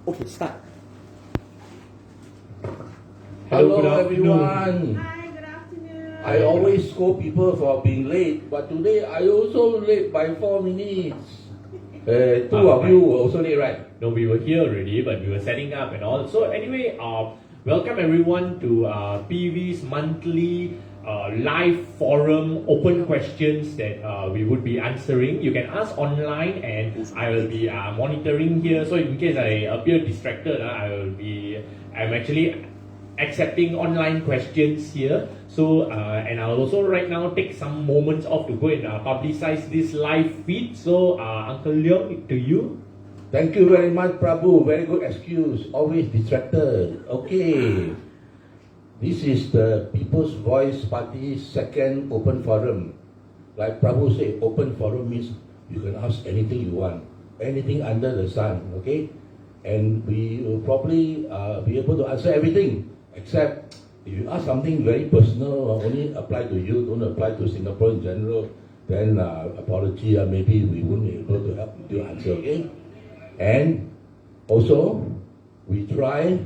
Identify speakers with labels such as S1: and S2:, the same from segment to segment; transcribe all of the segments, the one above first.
S1: Okay, start.
S2: Hello,
S3: Good afternoon.
S2: everyone.
S4: Hi, good afternoon.
S2: I always scold people for being late, but today I also late by 4 minutes. Two of you were also late, right?
S3: No, we were here already, but we were setting up and all. So anyway, welcome everyone to PV's monthly live forum open questions that we would be answering. You can ask online, and I will be monitoring here. So in case I appear distracted, I'm actually accepting online questions here. So and I'll also right now take some moments off to go and publicize this live feed. So Uncle Leong, to you.
S2: Thank you very much, Prabhu. Very good excuse. Always distracted. Okay. This is the People's Voice Party's second open forum. Like Prabhu said, open forum means you can ask anything you want, anything under the sun, okay? And we will probably be able to answer everything, except if you ask something very personal, only apply to you, don't apply to Singapore in general, then apology, maybe we won't be able to help you answer, okay? And also, we try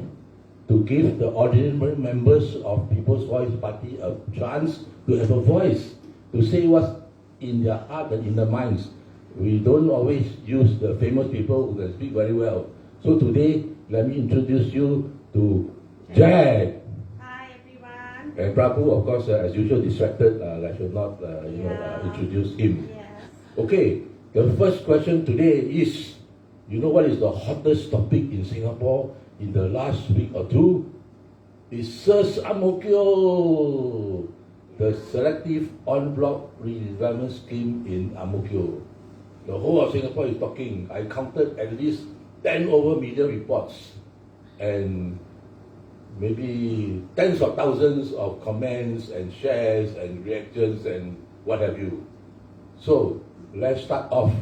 S2: to give the ordinary members of People's Voice Party a chance to have a voice, to say what's in their heart and in their minds. We don't always use the famous people who can speak very well. So today, let me introduce you to Jack.
S4: Hi, everyone.
S2: And Prabhu, of course, as usual, distracted. I should not, introduce him.
S4: Yes.
S2: Okay, the first question today is, you know what is the hottest topic in Singapore in the last week or two? Is SERS Ang Mo Kio, the Selective En-Bloc Redevelopment Scheme in Ang Mo Kio. The whole of Singapore is talking. I counted at least 10 over media reports and maybe tens of thousands of comments and shares and reactions and what have you. So let's start off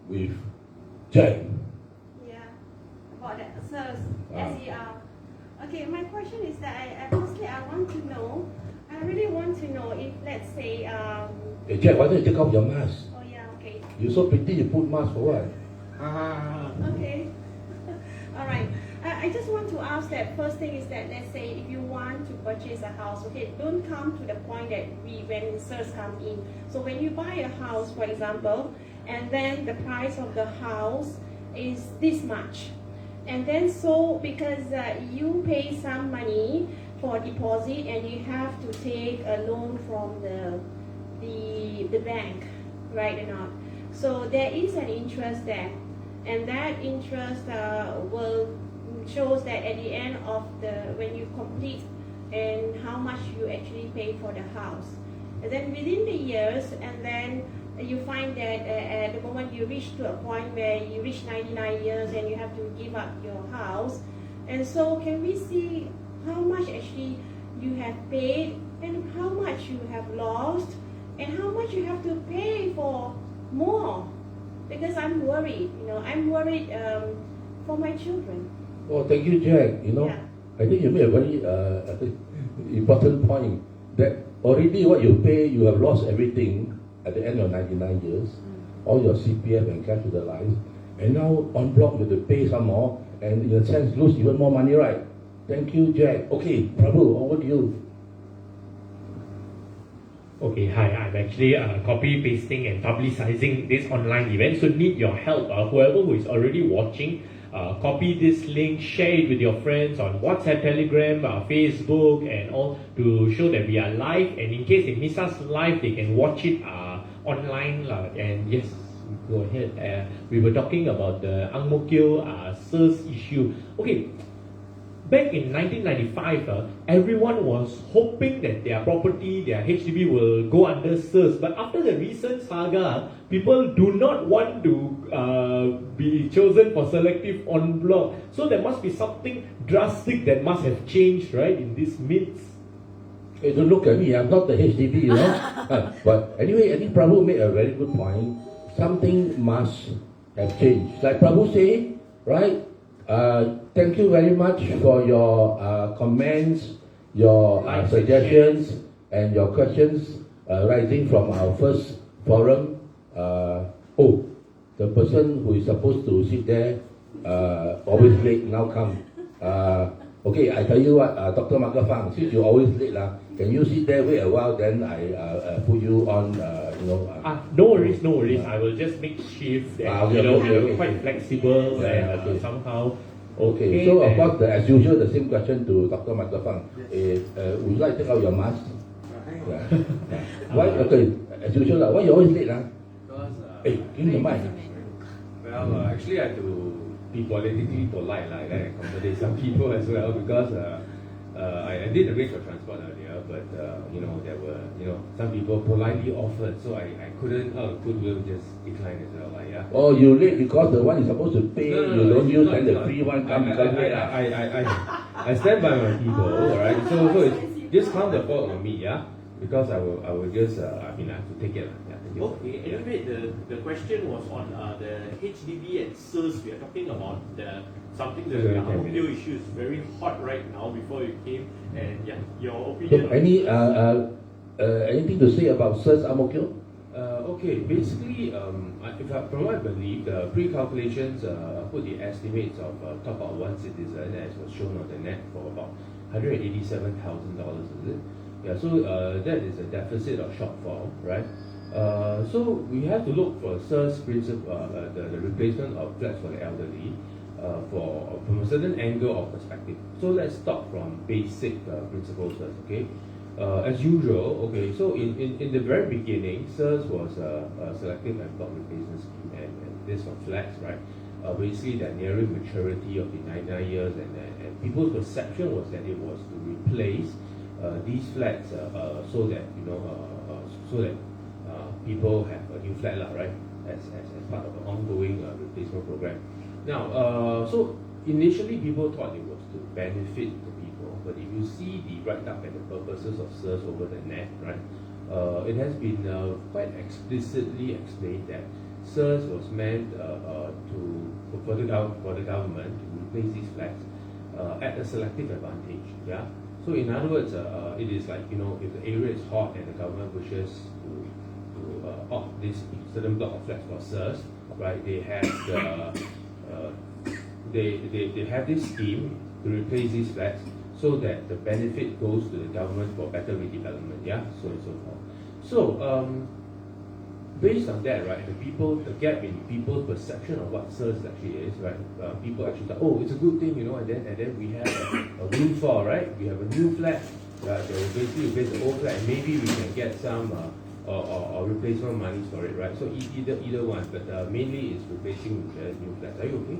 S2: with Jack.
S4: Yeah. About that SERS, SER. Okay, my question is that firstly I want to know, I really want to know if, let's say,
S2: Hey Jack, why don't you take off your mask?
S4: oh yeah, okay.
S2: You're so pretty, you put mask for what?
S4: Okay. All right. I just want to ask that first thing is that, let's say if you want to purchase a house, okay, don't come to the point that when SERS come in. So when you buy a house, for example, and then the price of the house is this much. And then so because you pay some money for deposit and you have to take a loan from the bank, right or not? So there is an interest there. And that interest shows that at the end of when you complete and how much you actually pay for the house. And then within the years, and then you find that at the moment you reach to a point where you reach 99 years and you have to give up your house. And so can we see how much actually you have paid and how much you have lost and how much you have to pay for more? Because I'm worried, I'm worried for my children.
S2: Oh, thank you, Jack.
S4: Yeah.
S2: I think you made a very important point that already what you pay, you have lost everything at the end of 99 years, all your CPF and cash to the life, and now on block you have to pay some more, and in a sense lose even more money, right? Thank you, Jack. Okay, Prabhu, over to you.
S3: Okay, hi. I'm actually copy pasting and publicizing this online event, so need your help. Whoever who is already watching, copy this link, share it with your friends on WhatsApp, Telegram, Facebook, and all to show that we are live. And in case they miss us live, they can watch it online. And yes, go ahead. We were talking about the Ang Mo Kio SERS issue. Okay. Back in 1995, everyone was hoping that their property, their HDB will go under SERS. But after the recent saga, people do not want to be chosen for selective en bloc. So there must be something drastic that must have changed, right, in this midst.
S2: Hey, don't look at me, I'm not the HDB, But anyway, I think Prabhu made a very good point. Something must have changed. Like Prabhu say, right? Thank you very much for your comments, your suggestions, and your questions rising from our first forum. The person who is supposed to sit there always late, now come. Okay, I tell you what, Dr. Margaret Fang, since you're always late, can you sit there, wait a while, then I put you on,
S3: No worries, no worries. I will just make shift and,
S2: okay, okay.
S3: quite flexible and
S2: okay.
S3: somehow.
S2: Okay, so of course, as usual, the same question to Dr. Margaret Fang. Would you like to take out your mask? Yeah. Why, okay, as usual, why you always late?
S1: Because,
S2: Hey, give me the mic.
S1: well, actually I had to be politically polite, like accommodate some people as well, because I did arrange for transport earlier, but there were some people politely offered, so I couldn't out of goodwill just decline as well, yeah.
S2: Oh, you late because the one you're supposed to pay,
S1: No,
S2: you don't use,
S1: not-
S2: then the
S1: not-
S2: free one come because late.
S1: I stand by my people, alright. So it's just count the fault on me, yeah, because I will just I have to take it. Yeah, thank you.
S5: Okay, anyway, the question was on the HDB and SERS. We are talking about something that the Ang Mo Kio issue is very hot right now before you came, and yeah, your opinion.
S2: So anything to say about SERS Ang Mo Kio?
S1: Okay, basically, from what I believe, the pre-calculations put the estimates of top out one citizen, as was shown on the net, for about $187,000, is it? Yeah, so that is a deficit or shortfall, right? So we have to look for SERS principle, the replacement of flats for the elderly, from a certain angle or perspective. So let's start from basic principles first, okay? As usual, okay, so in the very beginning, SERS was a selective and block replacement scheme, and this for flats, right? Basically, that nearing maturity of the 99 years, and people's perception was that it was to replace these flats so that people have a new flat, right? As part of an ongoing replacement program. Now, so initially people thought it was to benefit the people, but if you see the write-up and the purposes of SERS over the net, right, it has been quite explicitly explained that SERS was meant for the government to replace these flats at a selective advantage. Yeah. So in other words, it is like if the area is hot and the government wishes to opt this certain block of flats for SERS, right? They have they have this scheme to replace these flats so that the benefit goes to the government for better redevelopment, yeah, so and so forth. So based on that, right, the gap in people's perception of what SERS actually is, right? People actually thought, oh, it's a good thing, and then we have a windfall, right? We have a new flat, they will basically replace the old flat, and maybe we can get some or replacement money for it, right? So either one, but mainly it's replacing new flats. Are you okay?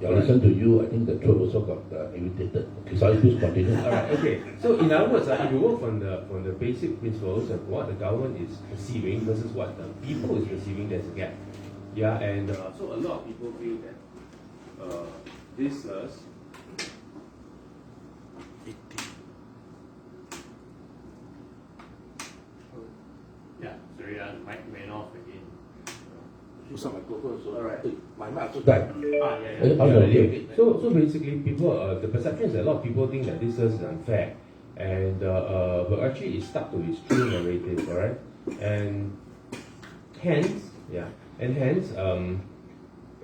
S2: Yeah, listen to you, I think the throat also got irritated. Okay, sorry, please continue.
S1: All right, okay. So in other words, if you work from the basic principles of what the government is receiving versus what the people is receiving, there's a gap. Yeah, and so a lot of people feel that this
S5: Yeah, sorry, mic went off again.
S2: All
S5: right.
S2: My mic also died.
S5: Yeah.
S2: Okay.
S1: So basically, people the perception is that a lot of people think that this is unfair, and but actually it's stuck to its true narrative, all right, and hence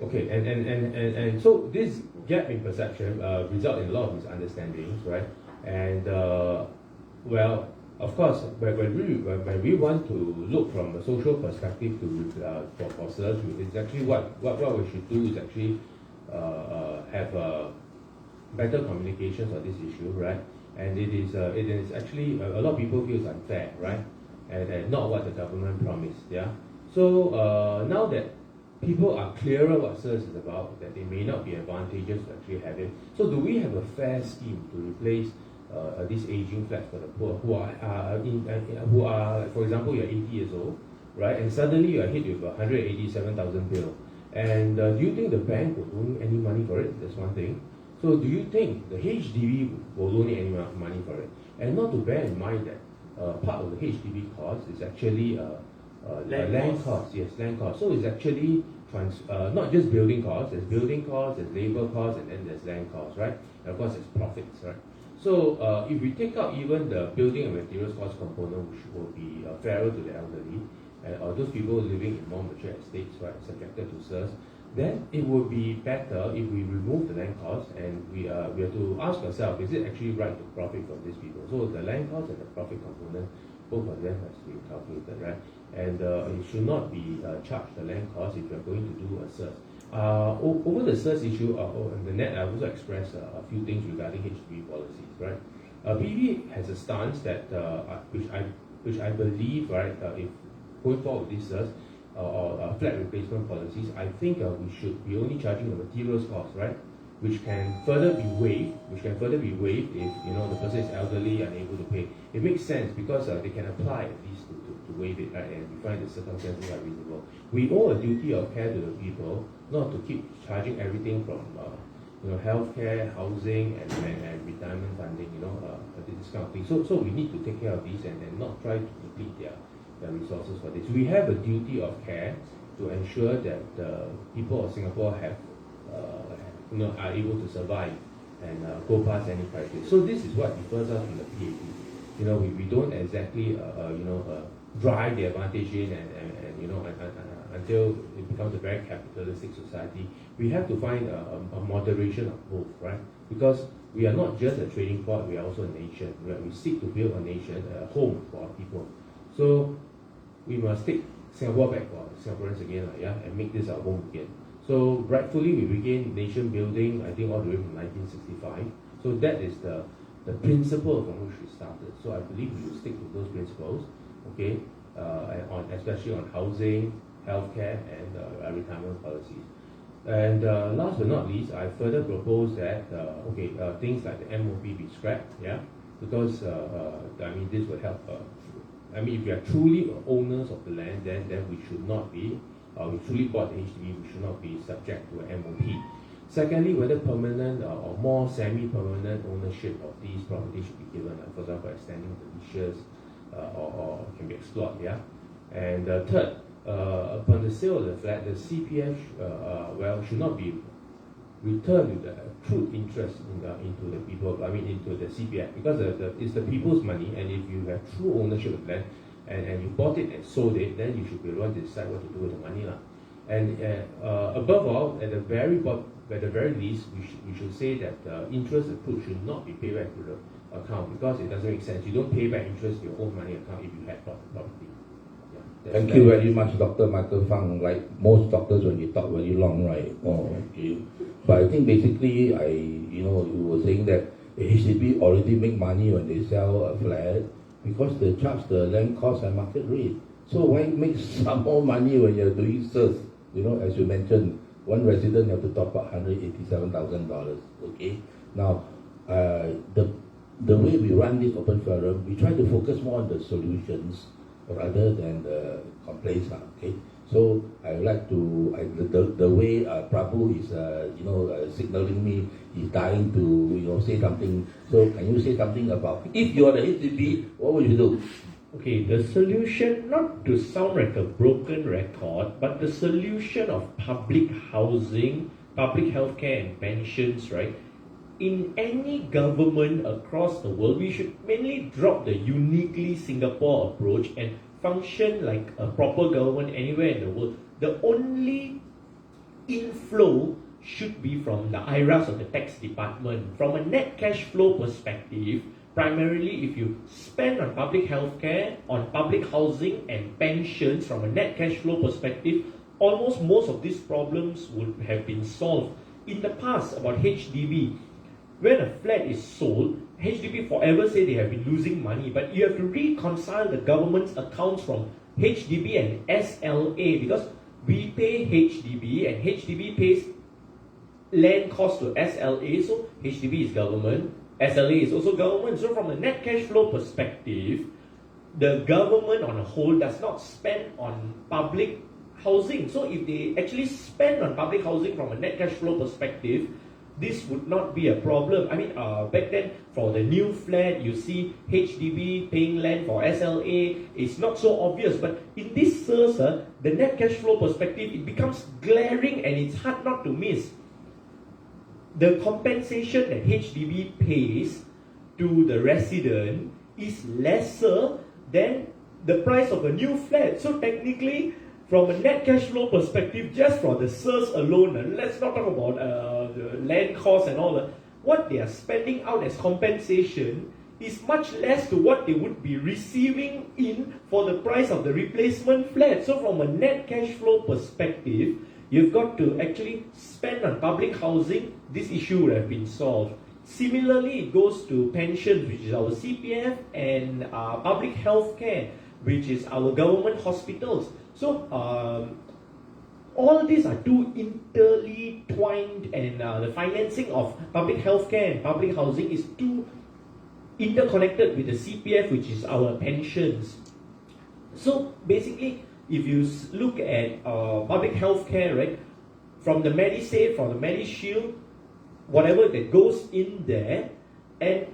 S1: okay, and so this gap in perception result in a lot of misunderstandings, right, and well. Of course, when we want to look from a social perspective for SERS, it's actually what we should do is actually have better communications on this issue, right? And it is actually a lot of people feel it's unfair, right? And not what the government promised, yeah. So now that people are clearer what SERS is about, that it may not be advantageous to actually have it. So do we have a fair scheme to replace these aging flats for the poor who are, for example, you're 80 years old, right? And suddenly you are hit with a 187,000 bill. And do you think the bank will loan you any money for it? That's one thing. So do you think the HDB will loan you any money for it? And not to bear in mind that part of the HDB cost is actually land cost. Yes, land cost. So it's actually not just building costs. There's building costs, there's labor costs, and then there's land costs, right? And of course, there's profits, right? So if we take out even the building and materials cost component, which will be fairer to the elderly, or those people living in more mature estates, right, subjected to SERS, then it would be better if we remove the land cost and we have to ask ourselves, is it actually right to profit from these people? So the land cost and the profit component, both of them has to be calculated, right? And it should not be charged the land cost if you're going to do a SERS. Over the SERS issue, on the net, I also expressed a few things regarding HDB policies, right? PB has a stance that, which I believe, right, if going forward with this SERS, or flat replacement policies, I think we should be only charging the materials cost, right? Which can further be waived. If the person is elderly, unable to pay. It makes sense because they can apply at least to waive it, right? And we find the circumstances are reasonable. We owe a duty of care to the people, not to keep charging everything from healthcare, housing, and retirement funding. This kind of thing. So we need to take care of these and not try to deplete their resources for this. We have a duty of care to ensure that the people of Singapore are able to survive and go past any crisis. So this is what differs us from the PAP. We don't exactly drive the advantage in and until it becomes a very capitalistic society. We have to find a moderation of both, right? Because we are not just a trading port, we are also a nation. Right? We seek to build a nation, a home for our people. So we must take Singapore back for Singaporeans again, and make this our home again. So rightfully we began nation building, I think all the way from 1965. So that is the principle from which we started. So I believe we will stick to those principles, okay, especially on housing, healthcare, and retirement policies. And last but not least, I further propose that things like the MOP be scrapped, because this would help. If we are truly owners of the land, then we should not be. We truly bought the HDB, we should not be subject to an MOP. Secondly, whether permanent or more semi-permanent ownership of these properties should be given, for example, extending the leases or can be explored. And third, upon the sale of the flat, the CPF should not be returned with the accrued interest into the people. Into the CPF, because it's the people's money, and if you have true ownership of land and you bought it and sold it, then you should be the one to decide what to do with the money, And above all, at the very least, we should say that interest accrued should not be paid back to the account, because it doesn't make sense. You don't pay back interest to your own money account if you had property.
S2: Thank you very much, Dr. Michael Fang. Like most doctors, when you talk very long, right? Okay. But I think basically, you were saying that HDB already make money when they sell a flat because they charge the land cost and market rate. So why make some more money when you're doing SERS? As you mentioned, one resident have to top up $187,000. Okay. Now, the way we run this open forum, we try to focus more on the solutions rather than the complaints. Okay, so I would like to the way Prabhu is signaling me, he's dying to say something. So can you say something about if you are the HDB, what would you do?
S3: Okay, the solution, not to sound like a broken record, but the solution of public housing, public healthcare and pensions, right? In any government across the world, we should mainly drop the uniquely Singapore approach and function like a proper government anywhere in the world. The only inflow should be from the IRAS of the tax department. From a net cash flow perspective, primarily if you spend on public healthcare, on public housing and pensions from a net cash flow perspective, almost most of these problems would have been solved. In the past, about HDB, when a flat is sold, HDB forever say they have been losing money, but you have to reconcile the government's accounts from HDB and SLA, because we pay HDB and HDB pays land cost to SLA, so HDB is government, SLA is also government. So from a net cash flow perspective, the government on a whole does not spend on public housing. So if they actually spend on public housing from a net cash flow perspective, this would not be a problem. Back then, for the new flat, you see HDB paying land for SLA. It's not so obvious. But in this SERS, the net cash flow perspective, it becomes glaring and it's hard not to miss. The compensation that HDB pays to the resident is lesser than the price of a new flat. So technically, from a net cash flow perspective, just from the SERS alone, and let's not talk about the land costs and all that, what they are spending out as compensation is much less to what they would be receiving in for the price of the replacement flat. So from a net cash flow perspective, you've got to actually spend on public housing, this issue would have been solved. Similarly, it goes to pensions, which is our CPF, and public health care, which is our government hospitals. So all these are too intertwined, and the financing of public health care and public housing is too interconnected with the CPF, which is our pensions. So basically, if you look at public health care, right, from the MediSave, from the MediShield, whatever that goes in there, and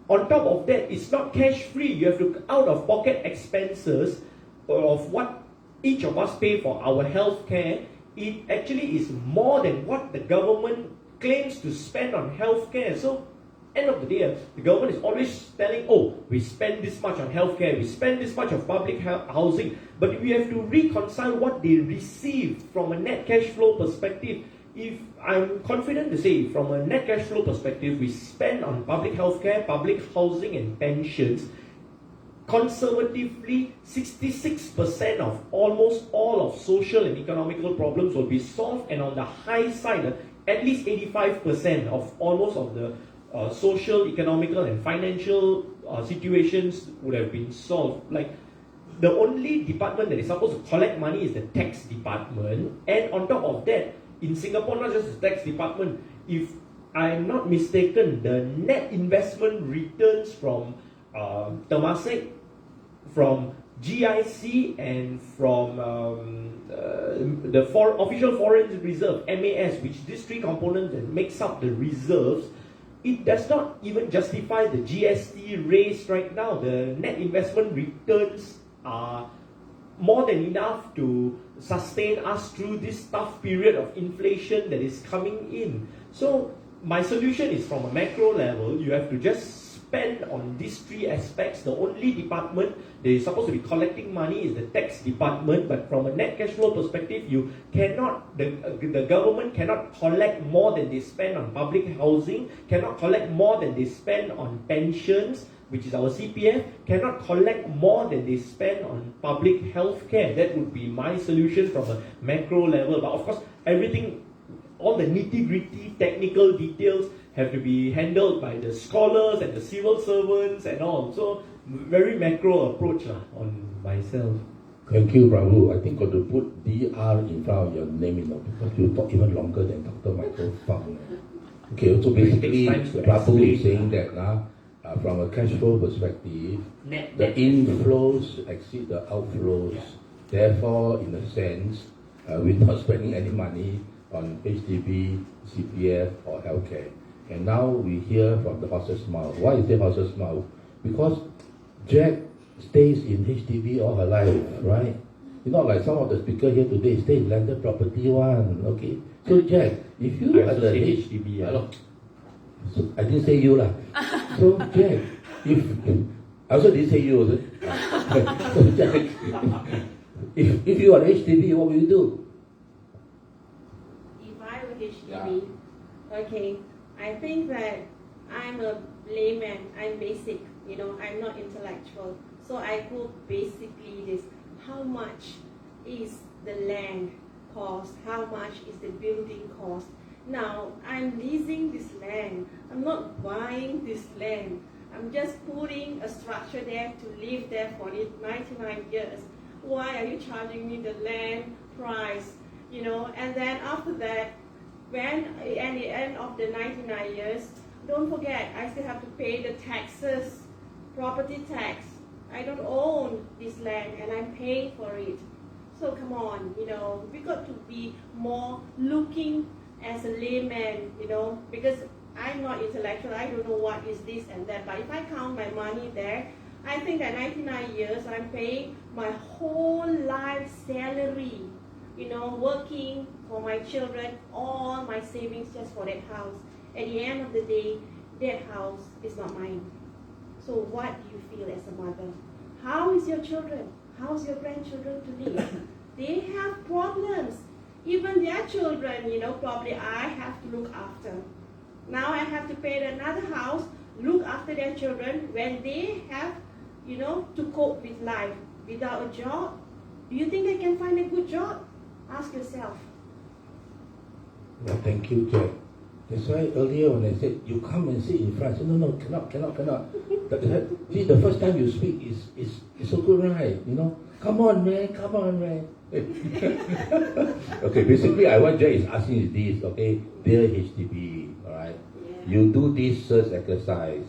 S3: on top of that, it's not cash free. You have to out-of-pocket expenses of what each of us pay for our health care. It actually is more than what the government claims to spend on health care. So end of the day, the government is always telling, oh, we spend this much on healthcare, we spend this much on public housing, but we have to reconcile what they receive from a net cash flow perspective. If I'm confident to say, from a net cash flow perspective, we spend on public healthcare, public housing, and pensions, conservatively, 66% of almost all of social and economical problems will be solved, and on the high side, at least 85% of almost of the social, economical, and financial situations would have been solved. Like, the only department that is supposed to collect money is the tax department, and on top of that, in Singapore, not just the tax department, if I'm not mistaken, the net investment returns from Temasek, from GIC, and from the Official Foreign Reserve, MAS, which these three components that makes up the reserves, it does not even justify the GST raise right now. The net investment returns are more than enough to sustain us through this tough period of inflation that is coming in. So my solution is, from a macro level, you have to just spend on these three aspects. The only department that is supposed to be collecting money is the tax department, but from a net cash flow perspective, you cannot, the government cannot collect more than they spend on public housing, cannot collect more than they spend on pensions, which is our CPF, cannot collect more than they spend on public health care. That would be my solution from a macro level. But of course, everything, all the nitty-gritty technical details have to be handled by the scholars and the civil servants and all. So, very macro approach on myself.
S2: Thank you, Prabhu. I think got to put DR in front of your name, because you talk even longer than Dr. Michael Fang. Okay, so basically, Prabhu is saying that from a cash flow perspective, the inflows exceed the outflows. Yeah. Therefore, in a sense, we're not spending any money on HDB, CPF, or healthcare. And now we hear from the horse's mouth. Why is it horse's mouth? Because Jack stays in HDB all her life, right? It's not like some of the speakers here today stay in landed property one, okay? So Jack, if you are the
S3: HDB,
S2: so I didn't say you lah. So Jack, I also didn't say you also. So Jack, if you are HDB, what will you do?
S4: If I were HDB, okay, I think that I'm a layman, I'm basic, I'm not intellectual. So I go basically this: how much is the land cost? How much is the building cost? Now, I'm leasing this land. I'm not buying this land. I'm just putting a structure there to live there for 99 years. Why are you charging me the land price? And then after that, when at the end of the 99 years, don't forget, I still have to pay the taxes, property tax. I don't own this land and I'm paying for it. So come on, we got to be more looking as a layman, because I'm not intellectual, I don't know what is this and that, but if I count my money there, I think that 99 years I'm paying my whole life salary, working for my children, all my savings just for that house. At the end of the day, that house is not mine. So what do you feel as a mother? How is your children? How's your grandchildren to live? they have problems. Even their children, probably I have to look after. Now I have to pay another house, look after their children when they have, to cope with life without a job. Do you think they can find a good job? Ask yourself.
S2: Well, thank you, Jack. That's why earlier when I said, you come and sit in front, I said, no, cannot. See, the first time you speak is so good, right? Come on, man. Okay, basically, what Jack is asking is this, okay? Dear HDB, all right?
S4: Yeah.
S2: You do this search exercise.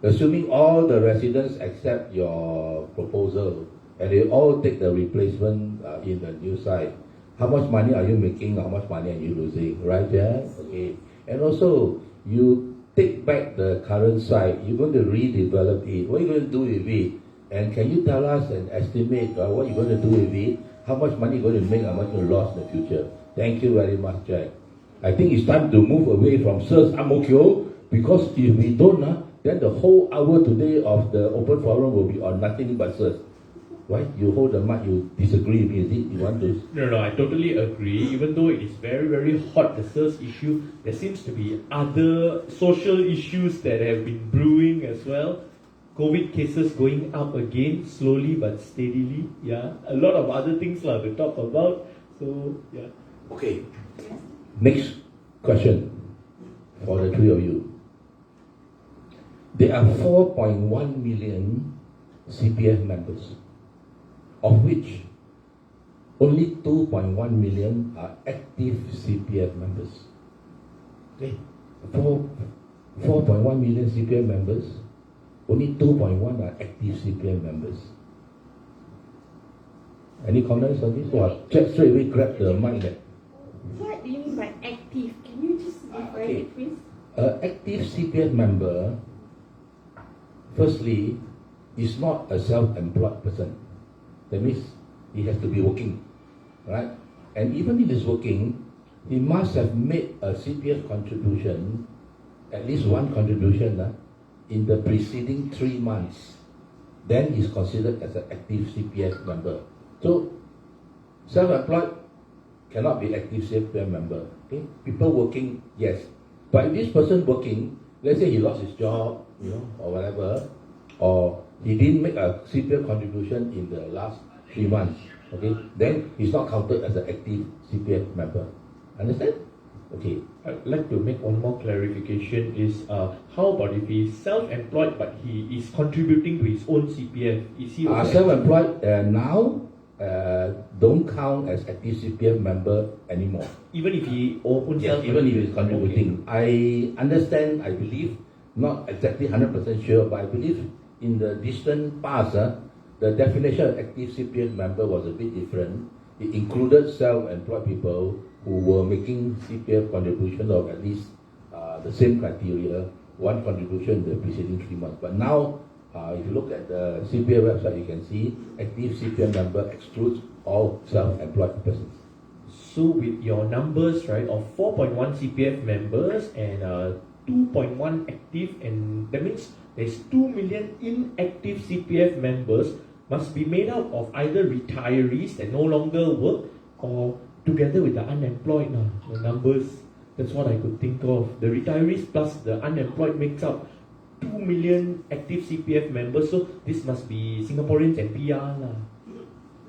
S2: Assuming all the residents accept your proposal and they all take the replacement in the new site, how much money are you making? How much money are you losing? Right, Jack? Okay. And also, you take back the current site, you're going to redevelop it. What are you going to do with it? And can you tell us and estimate what you're going to do with it? How much money you're going to make? How much you're lost in the future? Thank you very much, Jack. I think it's time to move away from SERS Amokyo, because if we don't, then the whole hour today of the open forum will be on nothing but SERS. Right? You hold the mic, you disagree with me, is it? You want to...
S3: No, I totally agree. Even though it is very, very hot, the SERS issue, there seems to be other social issues that have been brewing as well. COVID cases going up again, slowly but steadily. Yeah, a lot of other things to talk about. So, yeah.
S2: Okay. Next question for the three of you. There are 4.1 million CPF members, of which only 2.1 million are active CPF members. Okay, 4.1 million CPF members, only 2.1 are active CPF members. Any comments on this? Well, Jack straight away grabbed the mic.
S4: What do you mean by active? Can you just define it, please?
S2: Active CPF member, firstly, is not a self-employed person. That means he has to be working, right? And even if he's working, he must have made a CPF contribution, at least one contribution, in the preceding 3 months. Then he's considered as an active CPF member. So, self-employed cannot be active CPF member. Okay, people working, yes, but if this person working, let's say he lost his job, or whatever, or he didn't make a CPF contribution in the last 3 months, okay, then he's not counted as an active CPF member. Understand? Okay.
S3: I'd like to make one more clarification is how about if he's self-employed but he is contributing to his own CPF? Is he also
S2: self-employed now don't count as active CPF member anymore.
S3: even if he owns
S2: Yes, even if he's contributing. Okay. I understand, I believe, not exactly 100% sure, but I believe in the distant past, the definition of active CPF member was a bit different. It included self-employed people who were making CPF contribution of at least the same criteria, one contribution in the preceding 3 months. But now, if you look at the CPF website, you can see active CPF member excludes all self-employed persons.
S3: So with your numbers, right, of 4.1 CPF members and 2.1 active, and that means there's 2 million inactive CPF members must be made up of either retirees that no longer work or together with the unemployed. The numbers, that's what I could think of. The retirees plus the unemployed makes up 2 million active CPF members. So this must be Singaporeans and PR.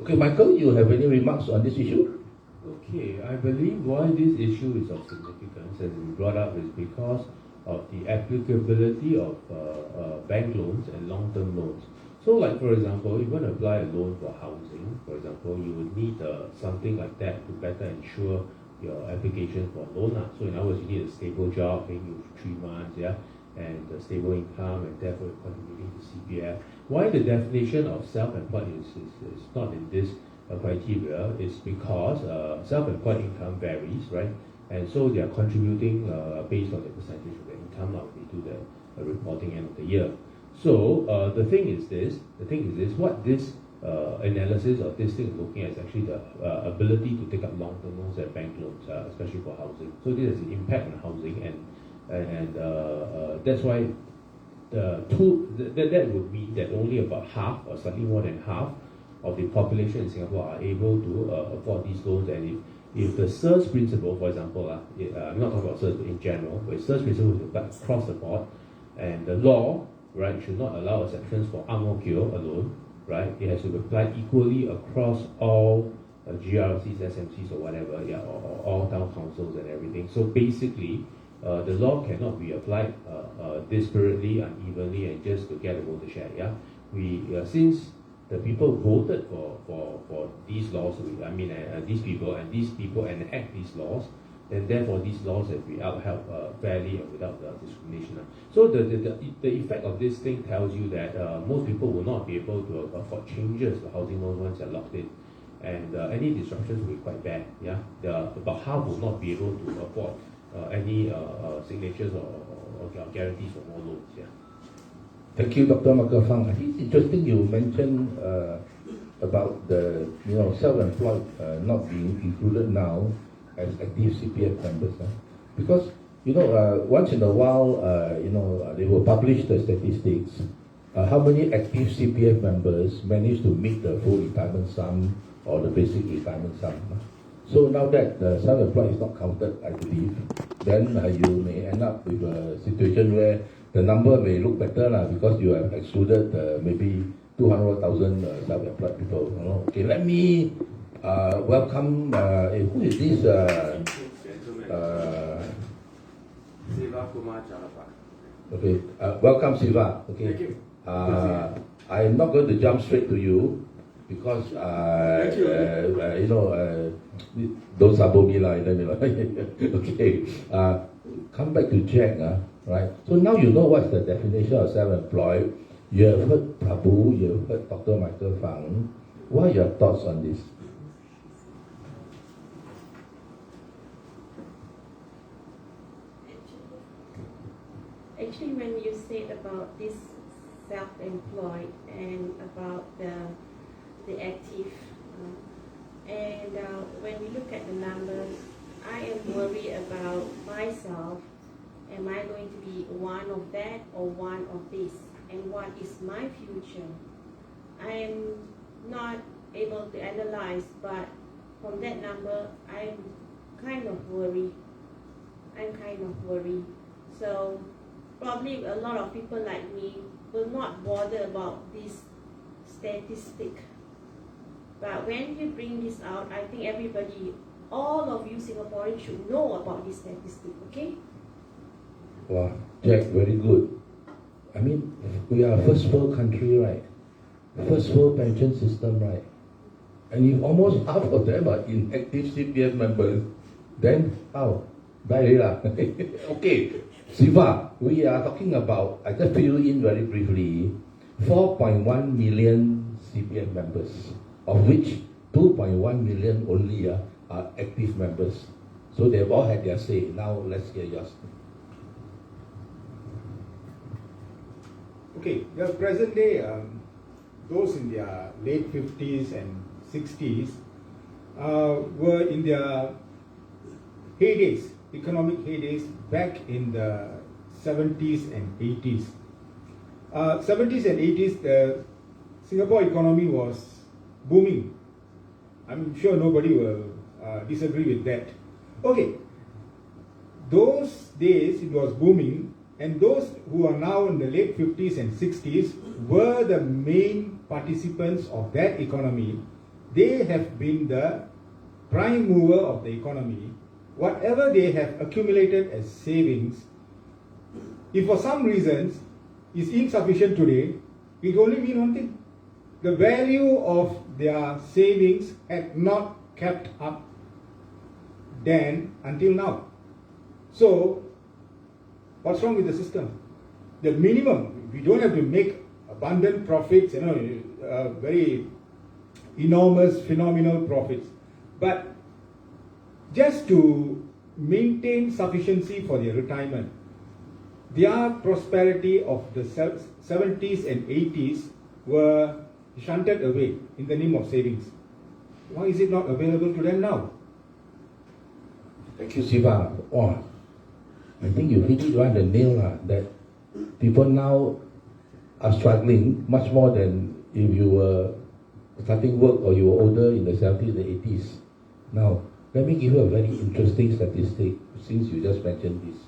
S2: Okay, Michael, you have any remarks on this issue?
S1: Okay, I believe why this issue is of significance has been brought up is because of the applicability of bank loans and long-term loans. So like for example, if you want to apply a loan for housing, for example, you would need something like that to better ensure your application for loan. So in other words, you need a stable job paying you 3 months, and a stable income, and therefore contributing to CPF. Why the definition of self-employed is not in this criteria is because self-employed income varies, right? And so they are contributing based on the percentage of the income now they do the reporting end of the year. So the thing is this, what this analysis of this thing is looking at is actually the ability to take up long-term loans and bank loans, especially for housing. So this has an impact on housing, and that's why that would mean that only about half or slightly more than half of the population in Singapore are able to afford these loans, and if the SERS principle, for example, I'm not talking about SERS in general, but SERS principle is applied across the board, and the law, right, should not allow exceptions for Ang Mo Kio alone, right? It has to be applied equally across all GRCs, SMCs, or whatever, or all town councils and everything. So basically, the law cannot be applied disparately, unevenly, and just to get a voter share. Yeah, since the people voted for these laws, these people enact these laws, and therefore these laws have to be upheld fairly and without discrimination. So the effect of this thing tells you that most people will not be able to afford changes to housing loans once they're locked in, and any disruptions will be quite bad. Yeah, about half will not be able to afford any signatures or guarantees for more loans. Yeah.
S2: Thank you, Dr. Michael Fang. I think it's interesting you mentioned about the self-employed not being included now as active CPF members, because once in a while they will publish the statistics. How many active CPF members manage to meet the full retirement sum or the basic retirement sum? So now that the self-employed is not counted, I believe, then you may end up with a situation where the number may look better because you have excluded maybe 200,000 self-employed people. Okay, let me welcome. Who is this?
S1: Siva Kumar Jalapa.
S2: Okay, welcome Siva. Okay.
S1: Thank you.
S2: I'm not going to jump straight to you because don't sabo me lah. Okay. Come back to Jack. Right. So now you know what's the definition of self-employed. You have heard Prabhu, you have heard Dr. Michael Fang. What are your thoughts on this?
S4: Actually, when you said about this self-employed and about the active, and when we look at the numbers, I am worried about myself. Am I going to be one of that or one of this? And what is my future? I am not able to analyze, but from that number, I'm kind of worried. So probably a lot of people like me will not bother about this statistic. But when you bring this out, I think everybody, all of you Singaporeans should know about this statistic, okay?
S2: Wow, Jack, very good. I mean, we are a first world country, right? First world pension system, right? And if almost half of them are inactive CPF members, then how? Okay, Siva, we are talking about, I just fill you in very briefly, 4.1 million CPF members, of which 2.1 million only are active members. So they've all had their say. Now let's hear yours.
S6: Okay, the present day, those in their late 50s and 60s were in their heydays, economic heydays, back in the 70s and 80s. 70s and 80s, the Singapore economy was booming. I'm sure nobody will disagree with that. Okay, those days it was booming, and those who are now in the late 50s and 60s were the main participants of that economy. They have been the prime mover of the economy. Whatever they have accumulated as savings, if for some reasons is insufficient today, it only means one thing. The value of their savings had not kept up then until now. So, what's wrong with the system? The minimum, we don't have to make abundant profits, very enormous, phenomenal profits, but just to maintain sufficiency for their retirement. Their prosperity of the 70s and 80s were shunted away in the name of savings. Why is it not available to them now?
S2: Thank you, Siva. Oh, I think you hit it right on the nail, that people now are struggling much more than if you were starting work or you were older in the 70s and 80s. Now, let me give you a very interesting statistic since you just mentioned this.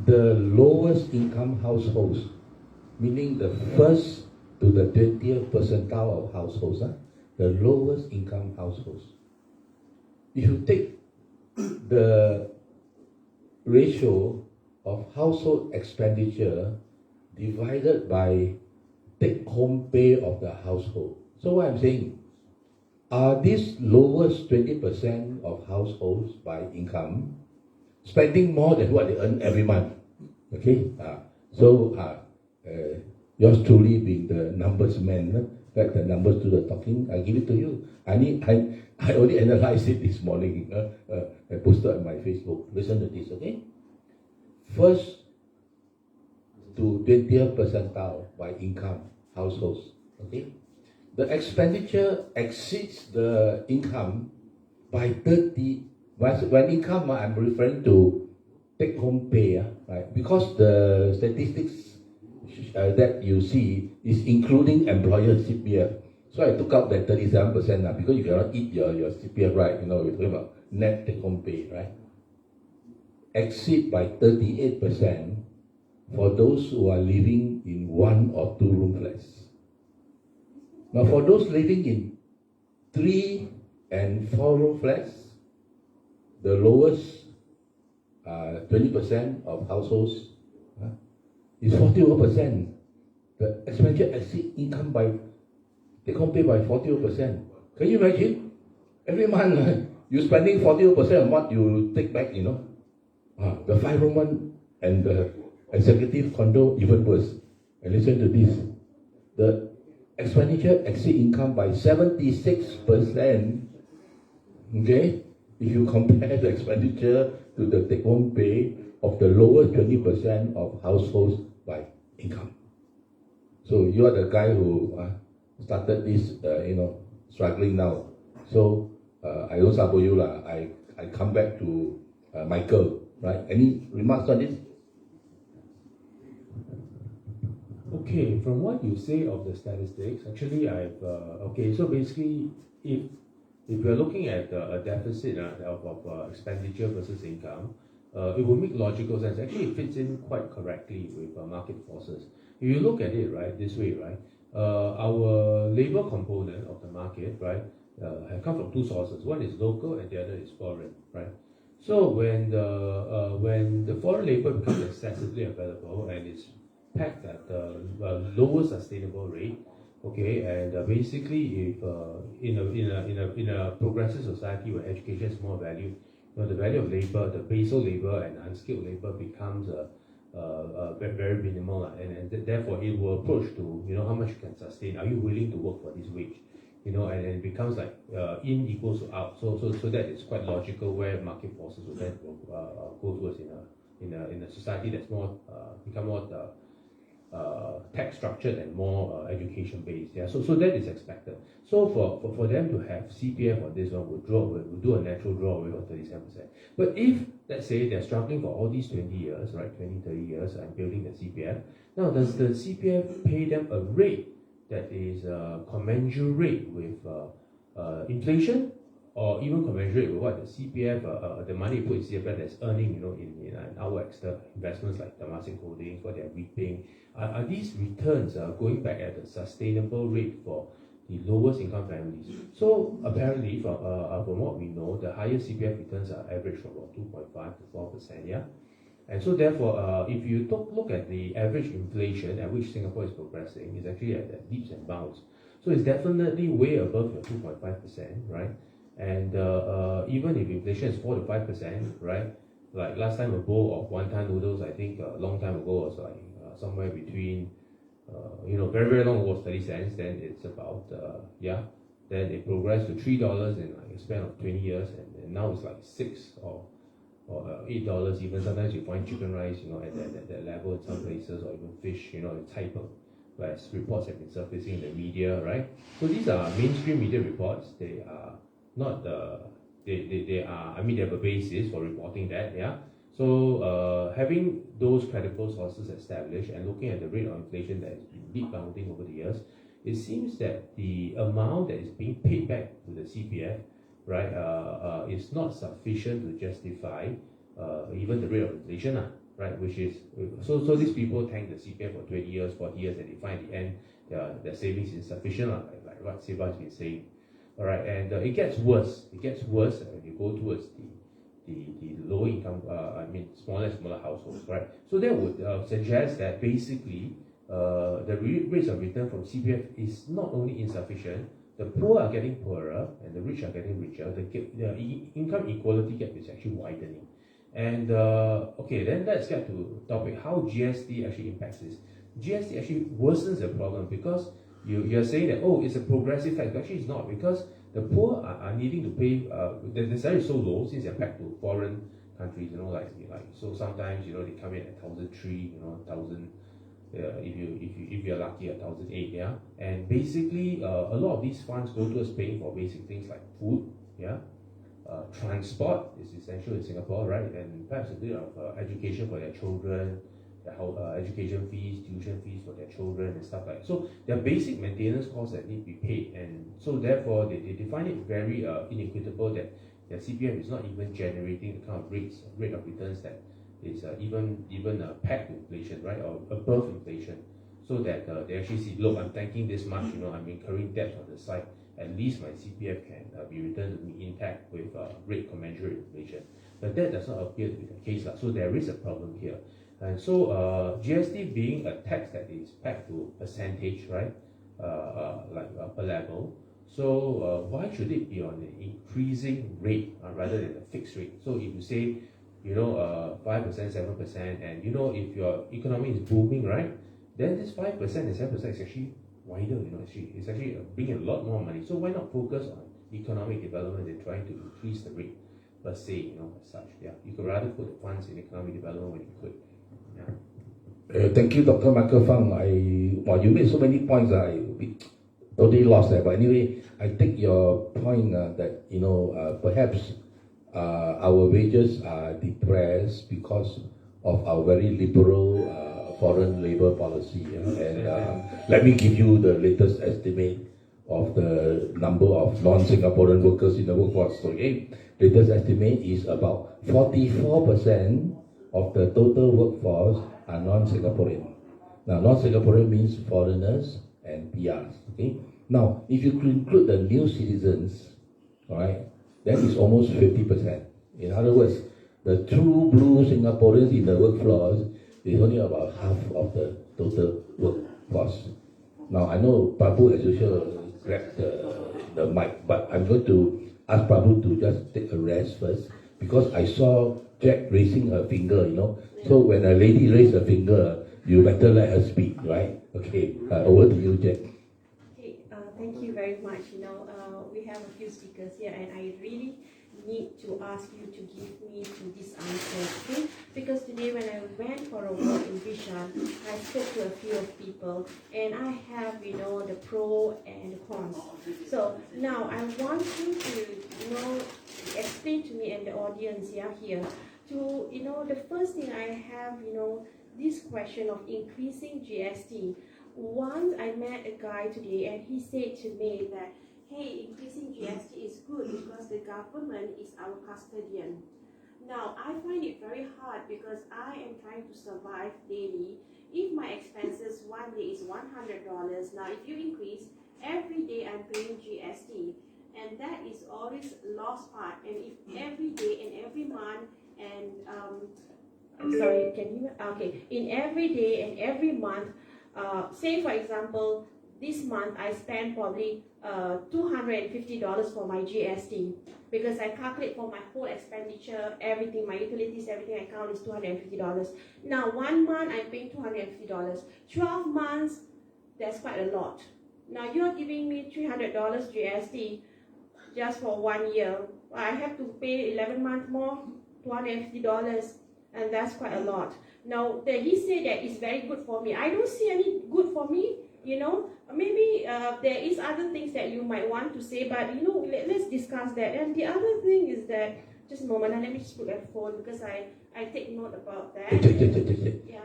S2: The lowest income households, meaning the first to the 20th percentile of households, the lowest income households. If you take the ratio of household expenditure divided by take-home pay of the household. So what I'm saying, are these lowest 20% of households by income spending more than what they earn every month? Okay, yours truly being the numbers man, let the numbers do the talking. I give it to you. I only analyzed it this morning. I posted on my Facebook. Listen to this, okay? First to 20th percentile by income households, okay? The expenditure exceeds the income by 30. When income, I'm referring to take-home pay, right? Because the statistics that you see is including employer CPF. So I took out that 37% now because you cannot eat your CPF, right? You know, we're talking about net take-home pay, right? Exceed by 38% for those who are living in 1 or 2 room flats. Now, for those living in 3 and 4 room flats, the lowest 20% of households is 41%. The expenditure exceed income by take-home pay by 41%. Can you imagine? Every month you're spending 41% of what you take back, you know. The 5-room one and the executive condo even worse. And listen to this. The expenditure exceed income by 76%. Okay? If you compare the expenditure to the take-home pay of the lowest 20% of households by income. So you are the guy who started this, struggling now. So I don't support you lah. I come back to Michael, right? Any remarks on this?
S1: Okay, from what you say of the statistics, actually so basically if you're looking at a deficit of expenditure versus income, it will make logical sense. Actually, it fits in quite correctly with market forces. If you look at it, right, this way, right, our labor component of the market, right, have come from 2 sources. One is local and the other is foreign, right? So when the foreign labor becomes excessively available and it's packed at the lower sustainable rate, okay, and basically if in a progressive society where education is more valued, the value of labor, the basal labor and unskilled labor becomes very minimal, and therefore it will approach to how much you can sustain. Are you willing to work for this wage? And it becomes like in equals to out. So that is quite logical where market forces will then go towards in a society that's more become more tax structured and more education based. Yeah. So that is expected. So for them to have CPF on this one, we'll do a natural draw away of 37%. But if let's say they're struggling for all these 20 years, right, 20, 30 years and building the CPF, now does the CPF pay them a rate that is commensurate with inflation, or even commensurate with what the CPF, the money you put in CPF that's earning, in our extra investments like Temasek Holdings, what they're reaping? Are these returns going back at a sustainable rate for the lowest income families? So apparently, from what we know, the highest CPF returns are average from about 2.5 to 4%. Yeah. And so therefore, if you look at the average inflation at which Singapore is progressing, it's actually at leaps and bounds. So it's definitely way above your 2.5%, right? And even if inflation is 4 to 5%, right? Like last time a bowl of wonton noodles, I think a long time ago was like somewhere between, very, very long ago was 30 cents. Then it's about, then it progressed to $3 in like a span of 20 years. And now it's like 6 or $8 even. Sometimes you find chicken rice, at that level in some places, or even fish, in Taipei, where reports have been surfacing in the media, right? So these are mainstream media reports. They are not they have a basis for reporting that, yeah. So having those credible sources established and looking at the rate of inflation that has been rebounding over the years, it seems that the amount that is being paid back to the CPF, right, is not sufficient to justify even the rate of inflation, right? Which is so these people thank the CPF for 20 years, 40 years, and they find at the end their savings insufficient, like what Siva has been saying. All right, and it gets worse. It gets worse when you go towards the low income, smaller and smaller households, right? So that would suggest that basically the rates of return from CPF is not only insufficient, the poor are getting poorer and the rich are getting richer. The income equality gap is actually widening. And okay, then let's get to the topic how GST actually impacts this. GST actually worsens the problem because you're saying that, oh, it's a progressive tax. Actually, it's not, because the poor are needing to pay, the salary is so low since they're pegged to foreign countries, so sometimes, they come in at 1,003, 1,000, if you're lucky, 1,008, yeah. And basically, a lot of these funds go towards paying for basic things like food, yeah. Transport is essential in Singapore, right? And perhaps a bit of education for their children, education fees, tuition fees for their children and stuff like that. So there are basic maintenance costs that need to be paid, and so therefore they find it very inequitable that their CPF is not even generating the kind of rate of returns that is even pegged to inflation, right, or above inflation, so that they actually see, look, I'm thanking this much, I'm incurring debt on the side, at least my CPF can be returned to me intact with rate commensurate inflation. But that does not appear to be the case, so there is a problem here. And so GST being a tax that is pegged to percentage, right, per level, so why should it be on an increasing rate rather than a fixed rate? So if you say, 5%, 7%, and if your economy is booming, right, then this 5% and 7% is actually wider, it's actually bringing a lot more money. So why not focus on economic development and trying to increase the rate per se, as such? Yeah, you could rather put the funds in economic development when you could. Yeah.
S2: Thank you, Dr. Michael Fang. You made so many points. I totally lost that. But anyway, I take your point that perhaps our wages are depressed because of our very liberal foreign labor policy. And let me give you the latest estimate of the number of non-Singaporean workers in the workforce. Okay, latest estimate is about 44% of the total workforce are non-Singaporean. Now, non-Singaporean means foreigners and PRs. Okay. Now, if you include the new citizens, all right, that is almost 50%. In other words, the true blue Singaporeans in the workforce is only about half of the total workforce. Now, I know Prabhu, as usual, grabbed the mic, but I'm going to ask Prabhu to just take a rest first, because I saw Jack raising her finger, So when a lady raises her finger, you better let her speak, right? Okay, over to you, Jack.
S4: Okay, thank you very much. We have a few speakers here, and I really need to ask you to give me this answer, okay? Because today when I went for a walk in Bishan, I spoke to a few of people, and I have, the pro and the cons. So now I want you to, explain to me and the audience here to, the first thing I have, this question of increasing GST. Once I met a guy today, and he said to me that, hey, increasing GST is good because the government is our custodian. Now, I find it very hard because I am trying to survive daily. If my expenses one day is $100, now if you increase, every day I'm paying GST. And that is always lost part. And if every day and every month and, sorry, can you, okay, in every day and every month, say for example, this month I spend probably $250 for my GST, because I calculate for my whole expenditure, everything, my utilities, everything I count is $250. Now 1 month I'm paying $250. 12 months, that's quite a lot. Now you're giving me $300 GST just for 1 year. I have to pay 11 months more, $250, and that's quite a lot. Now he said that it's very good for me. I don't see any good for me. Maybe there is other things that you might want to say, but let's discuss that. And the other thing is that just a moment, let me just put my phone because I take note about that. Yeah.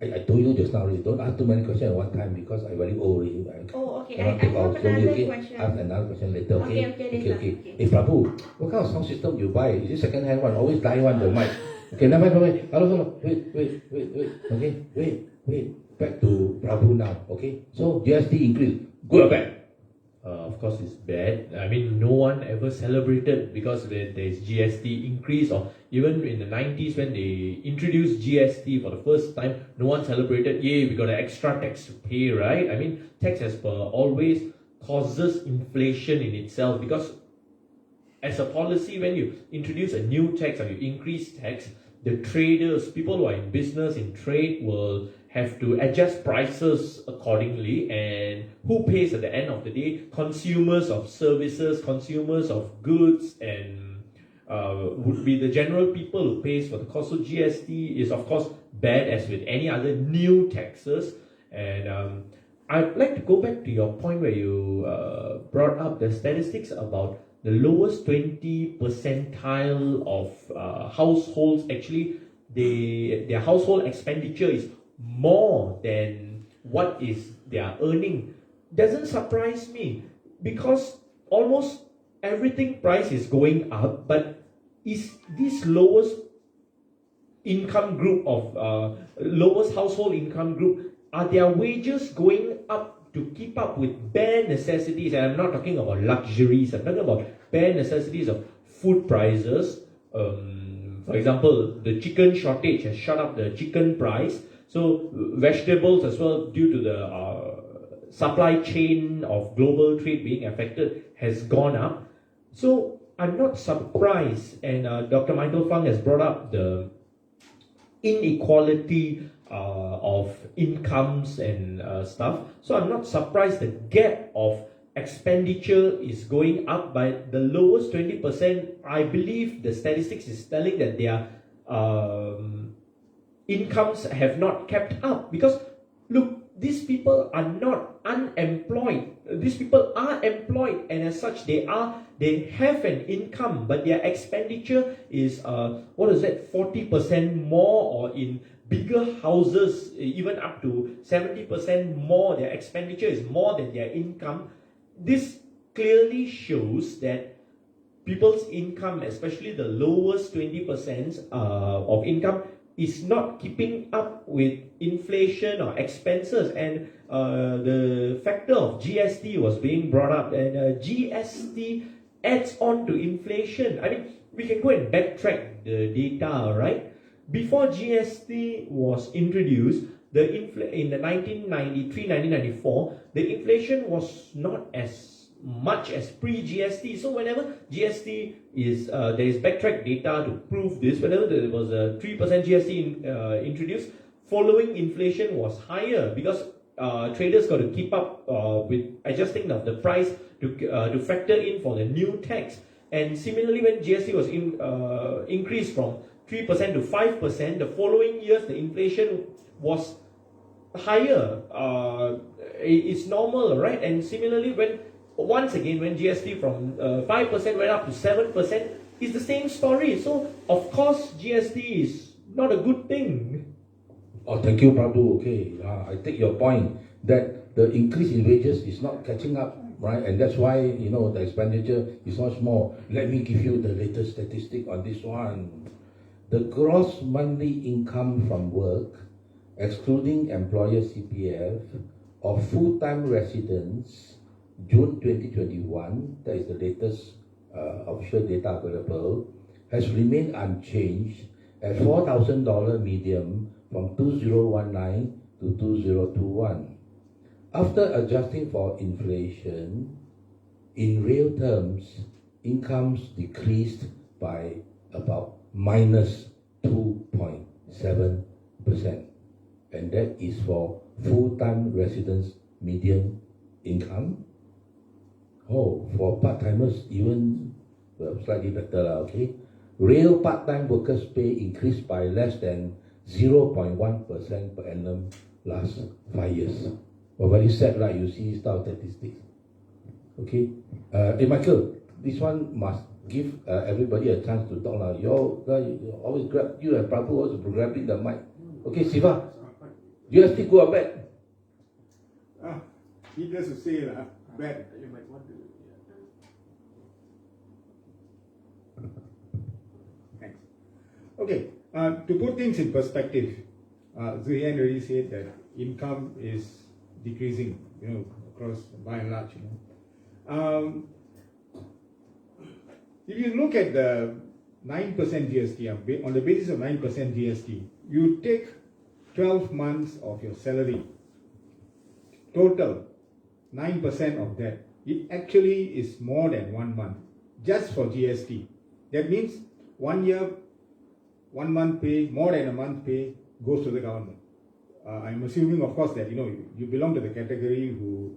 S2: I told you just now already, don't ask too many questions at one time because I'm very old already.
S4: Oh, okay.
S2: I
S4: I have another question.
S2: Ask another question later, okay?
S4: Okay, later. Okay.
S2: Hey, Prabhu, what kind of sound system you buy? Is it second hand one? Always die one, the mic. Okay, never mind. Hello. Wait. Okay, wait. Back to Prabhu now, okay? So, GST increase, good or bad?
S3: Of course, it's bad. I mean, no one ever celebrated because there's GST increase, or even in the 90s when they introduced GST for the first time, no one celebrated, yay, we got an extra tax to pay, right? I mean, tax as per always causes inflation in itself, because as a policy, when you introduce a new tax or you increase tax, the traders, people who are in business, in trade, will have to adjust prices accordingly. And who pays at the end of the day? Consumers of services, consumers of goods, and would be the general people who pays for the cost. So GST is of course bad, as with any other new taxes. And I'd like to go back to your point where you brought up the statistics about the lowest 20 percentile of households. Actually, their household expenditure is more than what is their earning. Doesn't surprise me, because almost everything price is going up, but is this lowest income group of lowest household income group, are their wages going up to keep up with bare necessities? And I'm not talking about luxuries, I'm talking about bare necessities of food prices. For example, the chicken shortage has shot up the chicken price. So vegetables as well, due to the supply chain of global trade being affected, has gone up. So I'm not surprised, and Dr. Michael Fung has brought up the inequality of incomes and stuff. So I'm not surprised the gap of expenditure is going up by the lowest 20%. I believe the statistics is telling that their incomes have not kept up, because look, these people are not unemployed. These people are employed, and as such they have an income, but their expenditure is 40% more, or in bigger houses even up to 70% more. Their expenditure is more than their income. This clearly shows that people's income, especially the lowest 20% of income, is not keeping up with inflation or expenses. And the factor of GST was being brought up, and GST adds on to inflation. I mean, we can go and backtrack the data, right? Before GST was introduced, in the 1993-1994, the inflation was not as much as pre-GST. So whenever GST is, there is backtrack data to prove this, whenever there was a 3% GST introduced, following inflation was higher, because traders got to keep up with adjusting of the price to factor in for the new tax. And similarly, when GST was increased from 3% to 5%, the following years the inflation was higher. It's normal, right? And similarly, once again, when GST from 5% went up to 7%, it's the same story. So, of course, GST is not a good thing.
S2: Oh, thank you, Prabhu. Okay, I take your point that the increase in wages is not catching up, right? And that's why, the expenditure is much more. Let me give you the latest statistic on this one. The gross monthly income from work, excluding employer CPF, of full-time residents, June 2021, that is the latest official data available, has remained unchanged at $4,000 medium from 2019 to 2021. After adjusting for inflation, in real terms, incomes decreased by about minus 2.7%. And that is for full-time residents' median income. Oh, for part-timers, even slightly better, okay? Real part-time workers' pay increased by less than 0.1% per annum last 5 years. Well, very sad, right? You see statistics. Okay? Hey, Michael, this one must give everybody a chance to talk. You all always grab, you and Prabhu also grabbing the mic. Okay, Siva, GST go back.
S6: Needless to say, bad.
S5: You might want to.
S6: Thanks. Okay, to put things in perspective, Zuhian already said that income is decreasing, across by and large. If you look at the 9% GST, on the basis of 9% GST, you take 12 months of your salary, total 9% of that. It actually is more than 1 month just for GST. That means 1 year, 1 month pay, more than a month pay goes to the government. I'm assuming, of course, that you belong to the category who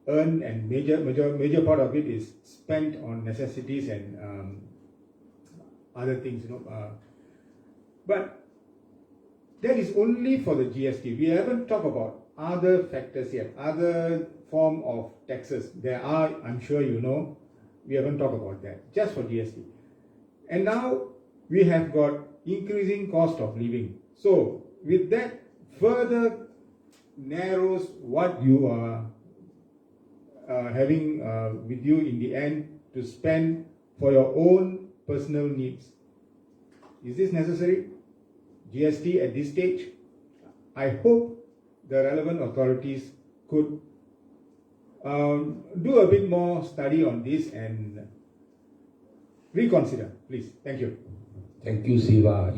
S6: earn, and major part of it is spent on necessities and other things. But that is only for the GST. We haven't talked about other factors yet, other form of taxes. There are, I'm sure you know, we haven't talked about that, just for GST. And now we have got increasing cost of living. So with that, further narrows what you are having with you in the end to spend for your own personal needs. Is this necessary? GST at this stage? I hope the relevant authorities could do a bit more study on this and reconsider, please. Thank you.
S2: Thank you, Siva.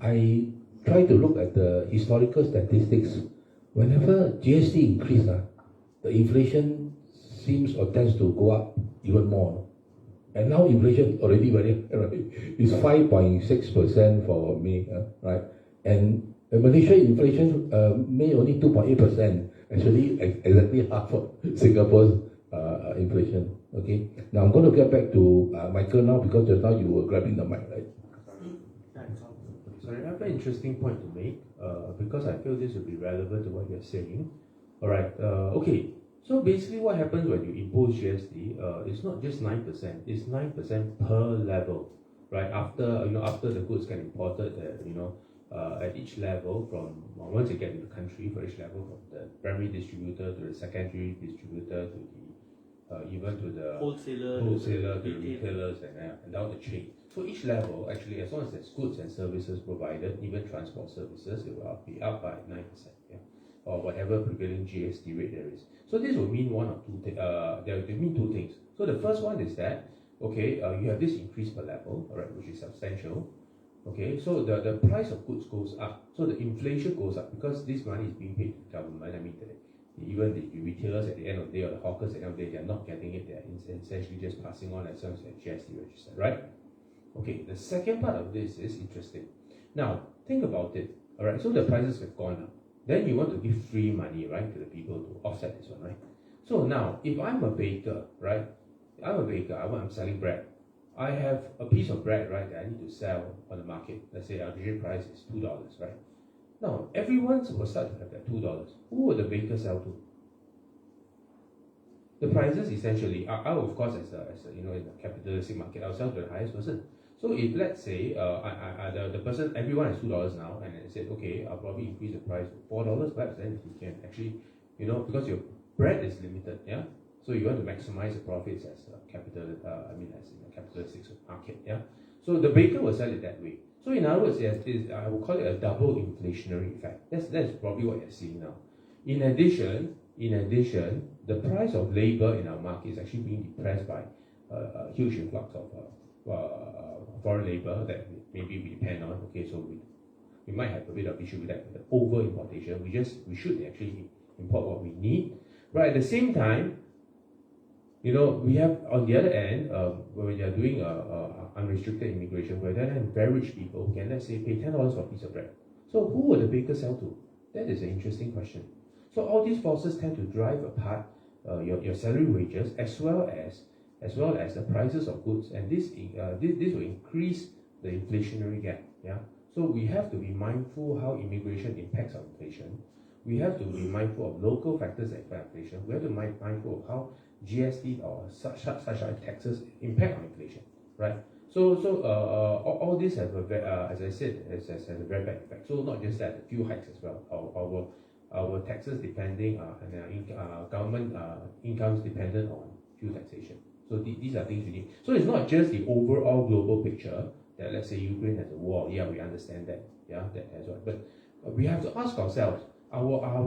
S2: I try to look at the historical statistics. Whenever GST increase, the inflation seems or tends to go up even more. And now inflation already very it's 5.6% for May, right? And Malaysia inflation May only 2.8%, actually exactly half of Singapore's inflation. Okay. Now I'm going to get back to Michael now, because just now you were grabbing the mic, right?
S1: Sorry, I have an interesting point to make because I feel this will be relevant to what you're saying. All right. Okay. So basically, what happens when you impose GST? It's not just 9%. It's 9% per level, right? After the goods get imported, at each level, from once you get into the country, for each level, from the primary distributor to the secondary distributor to the even to the
S5: wholesaler,
S1: to the retailers, and down the chain. So each level, actually, as long as there's goods and services provided, even transport services, it will be up by 9%, or whatever prevailing GST rate there is. So this will mean one or two things. They mean two things. So the first one is that, you have this increase per level, all right, which is substantial. Okay, so the price of goods goes up. So the inflation goes up because this money is being paid to the government. I mean, even the retailers at the end of the day, or the hawkers at the end of the day, they're not getting it. They're essentially just passing on as long as they're GST registered, right? Okay, the second part of this is interesting. Now, think about it. All right, so the prices have gone up. Then you want to give free money, right, to the people to offset this one, right? So now, if I'm a baker, right, I'm selling bread. I have a piece of bread, right, that I need to sell on the market. Let's say our usual price is $2, right? Now, everyone will start to have that $2. Who will the baker sell to? The prices essentially, I of course, as a in the capitalistic market, I'll sell to the highest person. So if let's say the person, everyone has $2 now, and I said, okay, I'll probably increase the price to $4, perhaps then you can actually, because your bread is limited, yeah. So you want to maximize the profits as a capital, as in a capitalistic market, yeah. So the baker will sell it that way. So in other words, I would call it a double inflationary effect. That's probably what you're seeing now. In addition, the price of labor in our market is actually being depressed by a huge influx of foreign labor that maybe we depend on. Okay, so we might have a bit of issue with that, the over importation. We should actually import what we need. But at the same time, we have on the other end, when you are doing unrestricted immigration, where there are very rich people who can, let's say, pay $10 for a piece of bread. So who will the baker sell to? That is an interesting question. So all these forces tend to drive apart your salary wages as well as the prices of goods, and this will increase the inflationary gap. Yeah. So we have to be mindful how immigration impacts on inflation. We have to be mindful of local factors that affect inflation. We have to be mindful of how GST or such taxes impact on inflation, right? So all this have as I said, has a very bad effect. So not just that, the fuel hikes as well. Our taxes depending and government incomes dependent on fuel taxation. So these are things we need. So it's not just the overall global picture that, let's say, Ukraine has a war. Yeah, we understand that. Yeah, that as well. But we have to ask ourselves: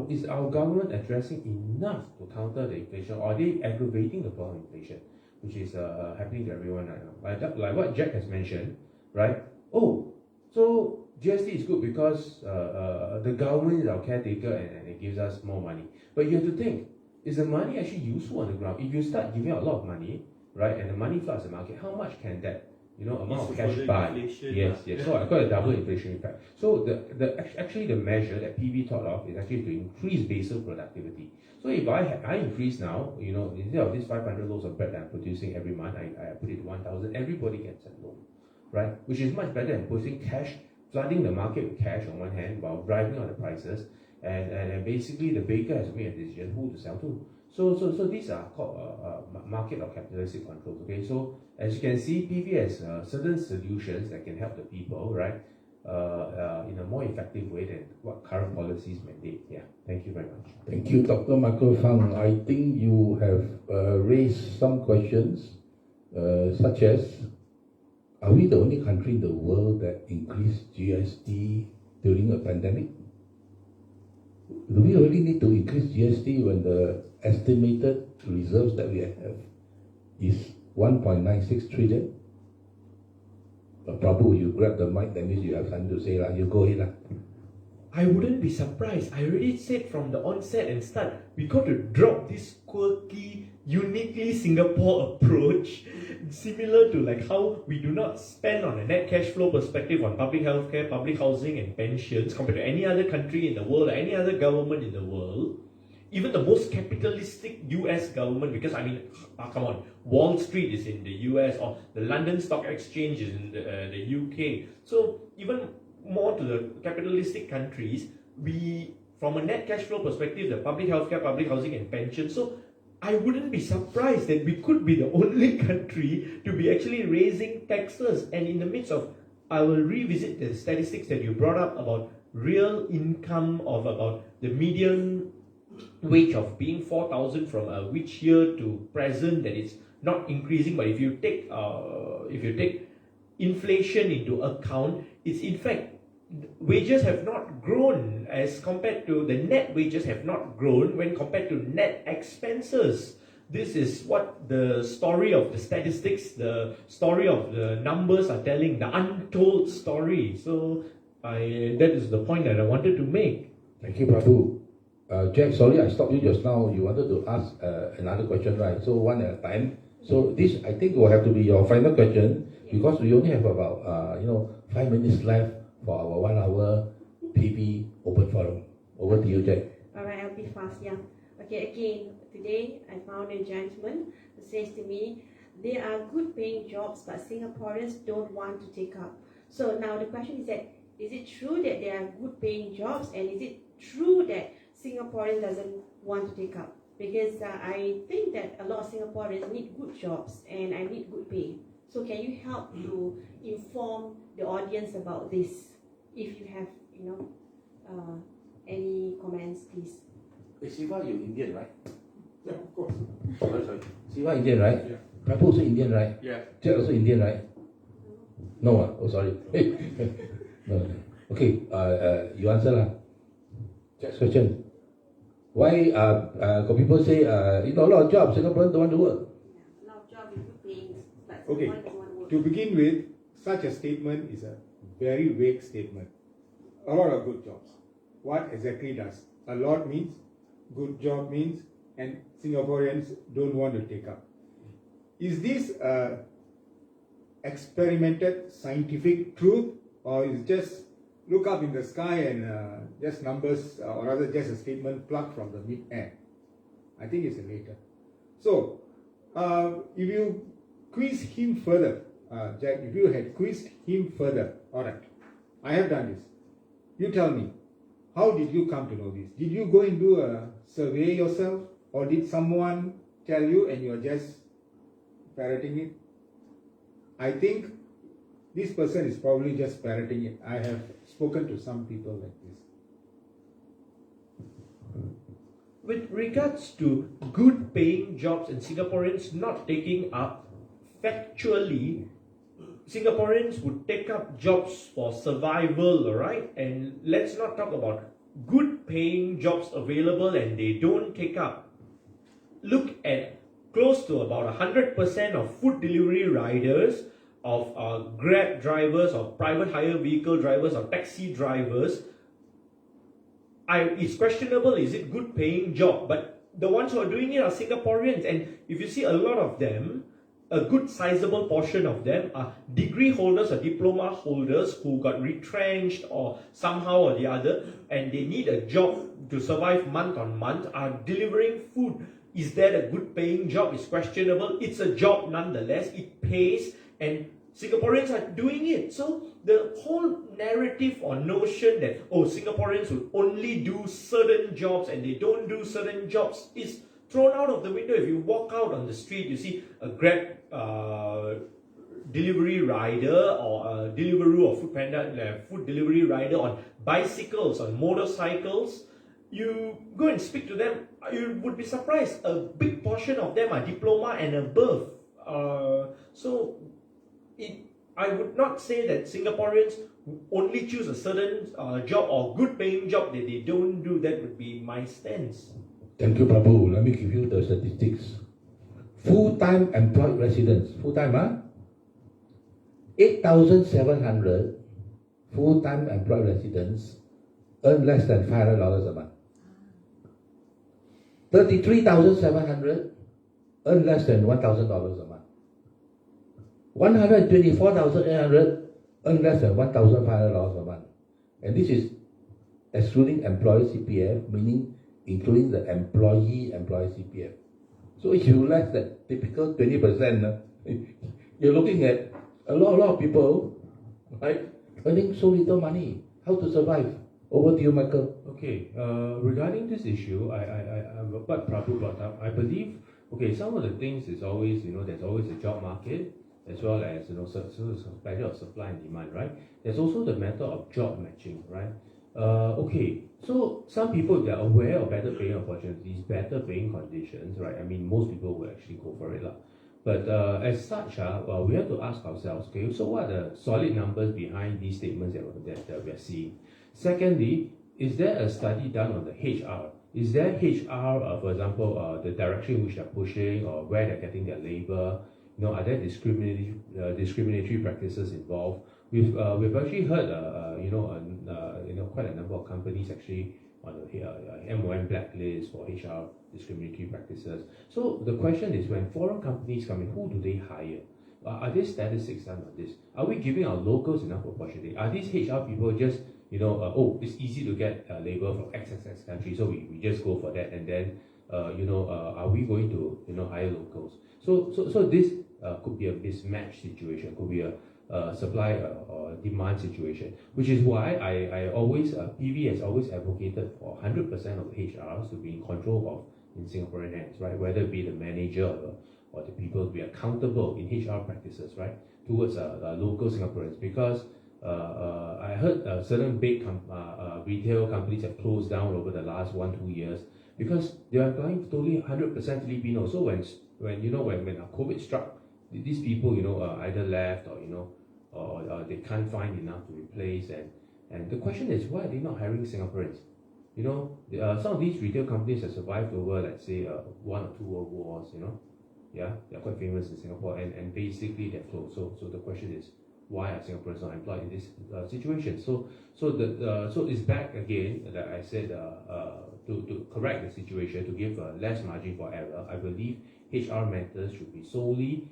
S1: is our government addressing enough to counter the inflation, or are they aggravating the problem of inflation, which is happening to everyone right now? Like what Jack has mentioned, right? Oh, so GST is good because the government is our caretaker and it gives us more money. But you have to think: is the money actually useful on the ground? If you start giving out a lot of money, right, and the money floods the market, how much can that amount of cash buy? Yes. So I call it double inflation effect. So actually the measure that PB thought of is actually to increase basal productivity. So if I increase now, instead of these 500 loaves of bread that I'm producing every month, I put it to 1,000. Everybody gets a loan, right? Which is much better than putting cash, flooding the market with cash on one hand while driving up the prices, and basically the baker has to make a decision who to sell to. So these are called market or capitalistic controls. Okay, so as you can see, PV has certain solutions that can help the people, right, in a more effective way than what current policies mandate. Yeah, thank you very much.
S2: Thank you, Dr. Michael Fang. I think you have raised some questions, such as, are we the only country in the world that increased GST during a pandemic? Do we really need to increase GST when the estimated reserves that we have is 1.96 trillion? Prabhu, you grab the mic, that means you have something to say. You go ahead.
S3: I wouldn't be surprised. I already said from the onset and start, we got to drop this quirky, uniquely Singapore approach, similar to like how we do not spend on a net cash flow perspective on public healthcare, public housing and pensions compared to any other country in the world, or any other government in the world. Even the most capitalistic US government, because come on, Wall Street is in the US, or the London Stock Exchange is in the UK. So even more to the capitalistic countries, we, from a net cash flow perspective, the public healthcare, public housing and pension. So I wouldn't be surprised that we could be the only country to be actually raising taxes. And in the midst of, I will revisit the statistics that you brought up about real income of about the median wage of being 4,000 from which year to present, that it's not increasing. But if you take inflation into account, it's in fact wages have not grown as compared to the net wages have not grown when compared to net expenses. This is what the story of the statistics, the story of the numbers are telling, the untold story. So that is the point that I wanted to make.
S2: Thank you, Prabhu. Jack, sorry I stopped you just now. You wanted to ask another question, right? So one at a time. So this, I think, will have to be your final question, because we only have about 5 minutes left for our 1 hour PB open forum. Over to you, Jack.
S4: All right, I'll be fast. Yeah. Okay. Again, today I found a gentleman who says to me, there are good paying jobs, but Singaporeans don't want to take up. So now the question is that, is it true that there are good paying jobs, and is it true that Singaporean doesn't want to take up? Because I think that a lot of Singaporeans need good jobs and I need good pay. So can you help to inform the audience about this? If you have, any comments, please.
S2: Hey, Siva, you're Indian, right?
S5: Yeah, of course.
S2: Sorry. Siva Indian, right?
S5: Yeah.
S2: Prabhu also Indian, right?
S5: Yeah.
S2: Jack also Indian, right? No, oh sorry. No. Okay, you answer lah. Jack's question. Why got people say a lot of jobs Singaporeans don't want to work?
S4: Yeah, a lot of jobs with good paying, but
S6: Okay,
S4: Singaporeans don't want to work.
S6: to begin with, such a statement is a very vague statement. A lot of good jobs. What exactly does? A lot means, good job means, and Singaporeans don't want to take up. Is this experimented scientific truth, or is just look up in the sky and just numbers, or rather just a statement plucked from the mid-air? I think it's the later. So, if you quiz him further, Jack, if you had quizzed him further, all right, I have done this. You tell me, how did you come to know this? Did you go and do a survey yourself, or did someone tell you and you're just parroting it? I think this person is probably just parroting it. I have spoken to some people like this.
S3: With regards to good paying jobs and Singaporeans not taking up, factually, Singaporeans would take up jobs for survival, alright? And let's not talk about good paying jobs available and they don't take up. Look at close to about 100% of food delivery riders, of Grab drivers, of private hire vehicle drivers, of taxi drivers. It's questionable, is it good paying job? But the ones who are doing it are Singaporeans, and if you see a lot of them, a good sizable portion of them are degree holders or diploma holders who got retrenched or somehow or the other, and they need a job to survive month on month, are delivering food. Is that a good paying job? It's questionable. It's a job nonetheless. It pays, and Singaporeans are doing it. So the whole narrative or notion that, oh, Singaporeans will only do certain jobs and they don't do certain jobs is thrown out of the window. If you walk out on the street, you see a Grab delivery rider or a Deliveroo or Food Panda food delivery rider on bicycles, on motorcycles. You go and speak to them, you would be surprised. A big portion of them are diploma and above. I would not say that Singaporeans only choose a certain job or good paying job that they don't do. That would be my stance.
S2: Thank you, Prabhu. Let me give you the statistics. Full-time employed residents, full-time, 8,700 full-time employed residents earn less than $500 a month. 33,700 earn less than $1,000 a month. 124,800 earn less than $1,500 a month. And this is excluding employee CPF, meaning including the employee CPF. So if you less than typical 20%, you're looking at a lot of people, right, earning so little money. How to survive? Over to you, Michael.
S1: Okay, regarding this issue, what Prabhu brought up, I believe, okay, some of the things is always, there's always a job market, as well as, matter of supply and demand, right? There's also the matter of job matching, right? Okay, so some people, they're aware of better paying opportunities, better paying conditions, right? I mean, most people will actually go for it. But as such, we have to ask ourselves, okay, so what are the solid numbers behind these statements that we are seeing? Secondly, is there a study done on the HR? Is there HR, for example, the direction which they're pushing or where they're getting their labor? Are there discriminatory practices involved? We've actually heard, quite a number of companies actually on the MOM blacklist for HR discriminatory practices. So the question is, when foreign companies come in, who do they hire? Are there statistics done on this? Are we giving our locals enough opportunity? Are these HR people just, it's easy to get labor from XXX country, so we just go for that, and then, are we going to, hire locals? So this could be a mismatch situation, could be a supply or demand situation, which is why I always, PV has always advocated for 100% of HRs to be in control in Singaporean hands, right? Whether it be the manager or the people to be accountable in HR practices, right? Towards local Singaporeans, because I heard certain big retail companies have closed down over the last 1-2 years because they are employing totally 100% Filipino. So when COVID struck, these people either left or they can't find enough to replace, and the question is, why are they not hiring Singaporeans? Some of these retail companies have survived over, let's say, 1 or 2 world wars. They're quite famous in Singapore, and basically they're closed. So the question is, why are Singaporeans not employed in this situation? So it's back again, that I said, to correct the situation, to give less margin for error. I believe HR matters should be solely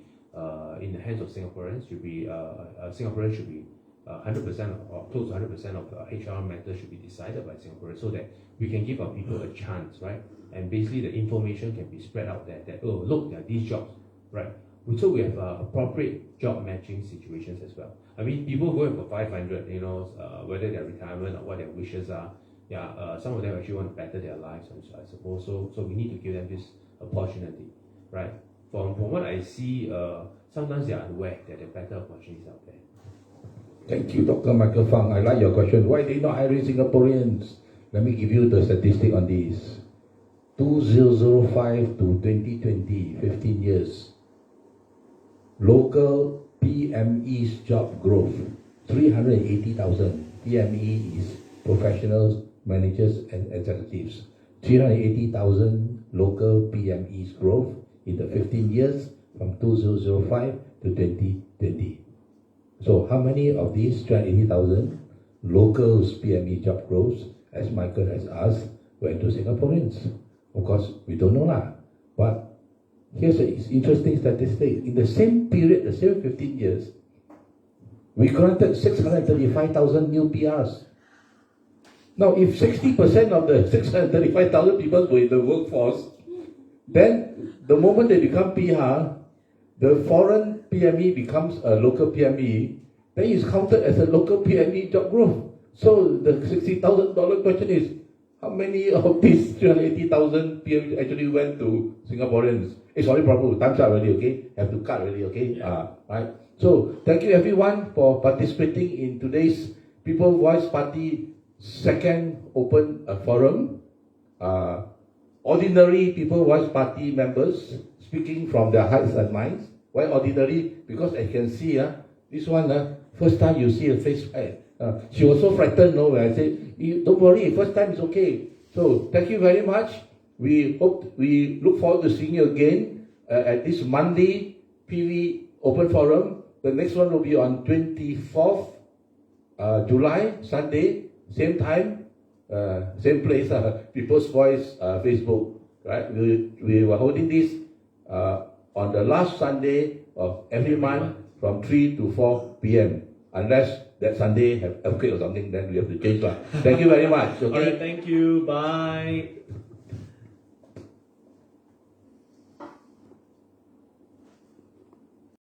S1: in the hands of Singaporeans. Singaporeans should be 100% or close to 100% of HR matters should be decided by Singaporeans, so that we can give our people a chance, right? And basically the information can be spread out there that, oh, look, there are these jobs, right? So we have appropriate job matching situations as well. I mean, people going for 500, whether their retirement or what their wishes are, some of them actually want to better their lives, I suppose. So we need to give them this opportunity. right? From what I see, sometimes they are aware that there are better opportunities out there.
S2: Thank you, Dr. Michael Fang. I like your question. Why they not hiring Singaporeans? Let me give you the statistic on this. 2005 to 2020, 15 years. Local PME's job growth, 380,000. PME is professionals, managers and executives. 380,000 local PME's growth in the 15 years from 2005 to 2020. So how many of these 380,000 locals PME job growths, as Michael has asked, went to Singaporeans? Of course, we don't know lah. But here's an interesting statistic. In the same period, the same 15 years, we granted 635,000 new PRs. Now, if 60% of the 635,000 people were in the workforce, then the moment they become PR, the foreign PME becomes a local PME, then it's counted as a local PME job growth. So the $60,000 question is, how many of these 380,000 PME actually went to Singaporeans? Sorry, Prabhu, time's up already, okay? Have to cut already, okay?
S5: Yeah.
S2: Right. So thank you everyone for participating in today's People Voice Party second open forum. Ordinary People Voice Party members speaking from their hearts and minds. Why ordinary? Because I can see this one, first time you see her face. She was so frightened, when I said, don't worry, first time is okay. So thank you very much. We look forward to seeing you again at this Monday PV Open Forum. The next one will be on 24th July, Sunday, same time, same place, People's Voice Facebook. Right? We were holding this on the last Sunday of every month from 3 to 4 p.m. Unless that Sunday have earthquake or something, then we have to change. Thank you very much. Okay?
S5: All right, thank you. Bye.